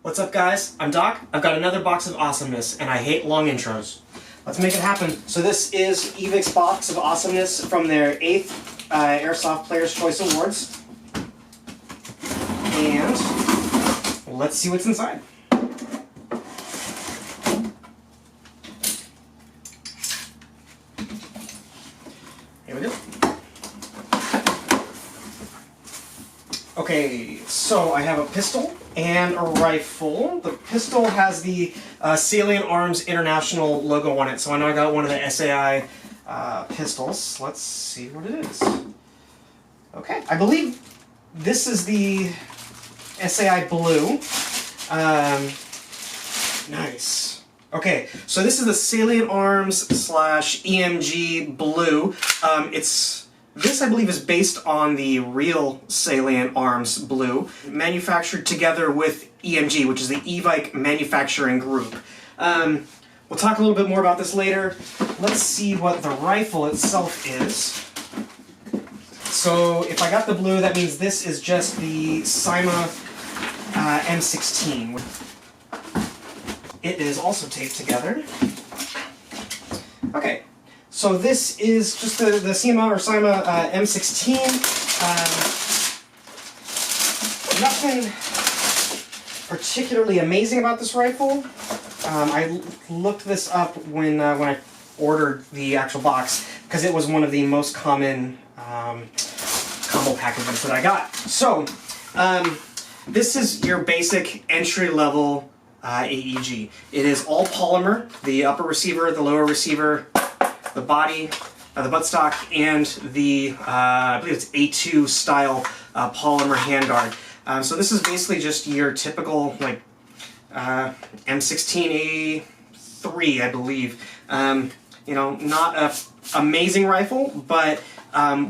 What's up, guys? I'm Doc. I've got another box of awesomeness, and I hate long intros. Let's make it happen. So this is Evike's Box of Awesomeness from their 8th Airsoft Player's Choice Awards. And let's see what's inside. Here we go. Okay, so I have a pistol and a rifle. The pistol has the Salient Arms International logo on it, so I know I got one of the SAI pistols. Let's see what it is. Okay, I believe this is the SAI Blue. Nice. Okay, so this is the Salient Arms / EMG Blue. This, I believe, is based on the real Salient Arms Blue, manufactured together with EMG, which is the Evike Manufacturing Group. We'll talk a little bit more about this later. Let's see what the rifle itself is. So, if I got the blue, that means this is just the Cyma M16. It is also taped together. Okay. So this is just the Cyma M16. Nothing particularly amazing about this rifle. I looked this up when I ordered the actual box because it was one of the most common combo packages that I got. So this is your basic entry-level AEG. It is all polymer. The upper receiver, the lower receiver, the body, the buttstock, and the, I believe it's A2 style polymer handguard. So this is basically just your typical, like, M16A3, I believe. You know, not a amazing rifle, but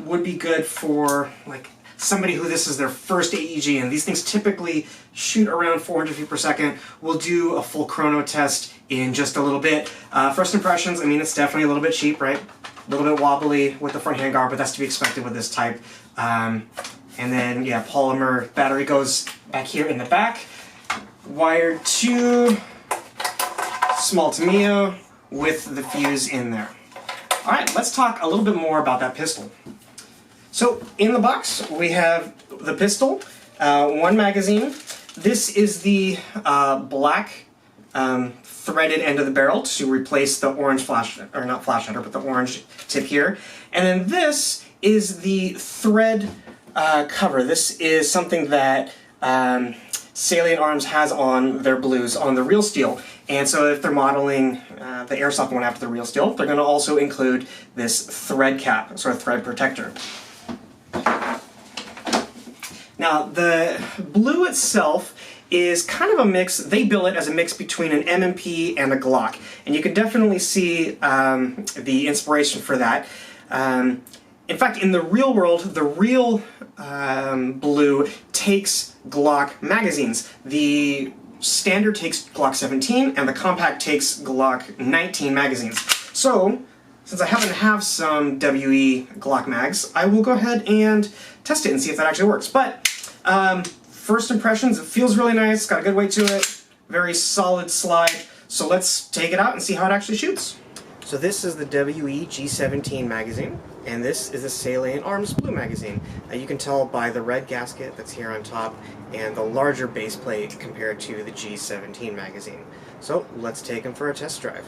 would be good for, like, somebody who this is their first AEG, and these things typically shoot around 400 feet per second. We'll do a full chrono test in just a little bit. First impressions, I mean, it's definitely a little bit cheap, right? A little bit wobbly with the front handguard, but that's to be expected with this type. And then, yeah, polymer battery goes back here in the back. Wired to small Tamiya with the fuse in there. All right, let's talk a little bit more about that pistol. So, in the box, we have the pistol, one magazine. This is the black threaded end of the barrel to replace the orange flash, or not flash hider, but the orange tip here. And then this is the thread cover. This is something that Salient Arms has on their blues, on the real steel. And so if they're modeling the Airsoft one after the real steel, they're going to also include this thread cap, sort of thread protector. Now, the blue itself is kind of a mix. They bill it as a mix between an M&P and a Glock. And you can definitely see the inspiration for that. In fact, in the real world, the real blue takes Glock magazines. The standard takes Glock 17, and the compact takes Glock 19 magazines. So, since I happen to have some WE Glock mags, I will go ahead and test it and see if that actually works. But first impressions, it feels really nice, it's got a good weight to it, very solid slide. So let's take it out and see how it actually shoots. So this is the WE G17 magazine, and this is the Salient Arms Blue magazine. You can tell by the red gasket that's here on top and the larger base plate compared to the G17 magazine. So let's take them for a test drive.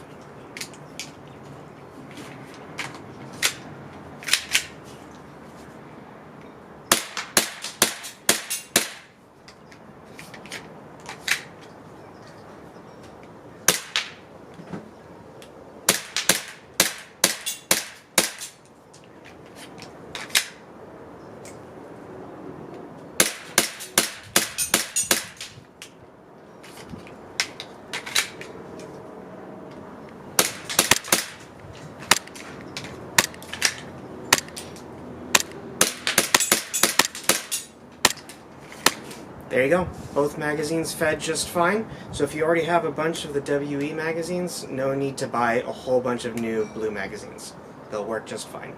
There you go. Both magazines fed just fine. So if you already have a bunch of the WE magazines, no need to buy a whole bunch of new blue magazines. They'll work just fine.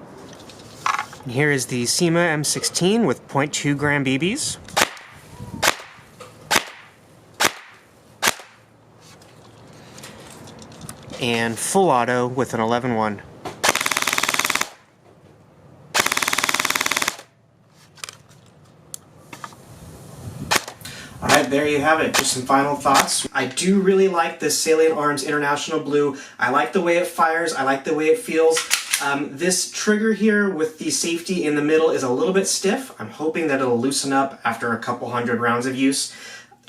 Here is the Cyma M16 with 0.2 gram BBs. and full auto with an 11-1. Alright, there you have it. Just some final thoughts. I do really like this Salient Arms International Blue. I like the way it fires. I like the way it feels. This trigger here with the safety in the middle is a little bit stiff. I'm hoping that it'll loosen up after a couple hundred rounds of use.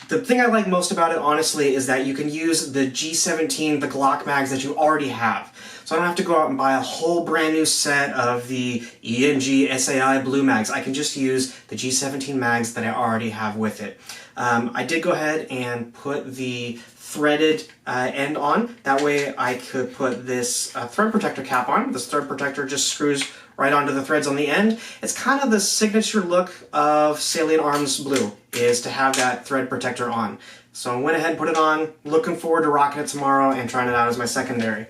The thing I like most about it, honestly, is that you can use the G17, the Glock mags that you already have. So I don't have to go out and buy a whole brand new set of the ENG SAI blue mags. I can just use the G17 mags that I already have with it. I did go ahead and put the threaded end on. That way I could put this thread protector cap on. This thread protector just screws right onto the threads on the end. It's kind of the signature look of Salient Arms Blue, is to have that thread protector on. So I went ahead and put it on, looking forward to rocking it tomorrow and trying it out as my secondary.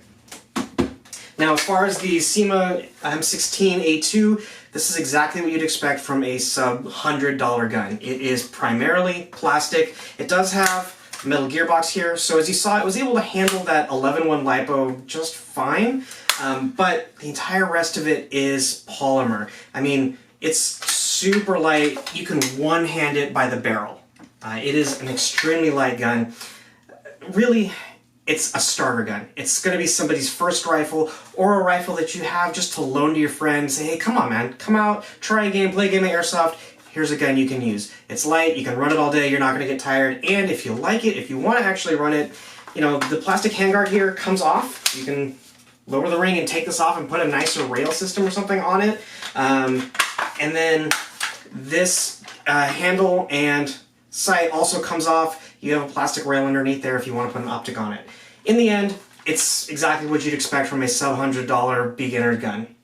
Now, as far as the SEMA M16A2, this is exactly what you'd expect from a sub-$100 gun. It is primarily plastic. It does have a metal gearbox here, so as you saw, it was able to handle that 11-1 LiPo just fine, but the entire rest of it is polymer. I mean, it's super light. You can one-hand it by the barrel. It is an extremely light gun. Really, it's a starter gun. It's going to be somebody's first rifle, or a rifle that you have just to loan to your friends. Say, hey, come on, man, come out, try a game, play a game of Airsoft. Here's a gun you can use. It's light, you can run it all day, you're not going to get tired, and if you like it, if you want to actually run it, you know, the plastic handguard here comes off. You can lower the ring and take this off and put a nicer rail system or something on it. And then this handle and sight also comes off. You have a plastic rail underneath there if you want to put an optic on it. In the end, it's exactly what you'd expect from a sub-$100 beginner gun.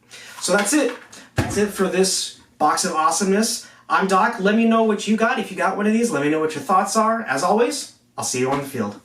So that's it. That's it for this box of awesomeness. I'm Doc. Let me know what you got. If you got one of these, let me know what your thoughts are. As always, I'll see you on the field.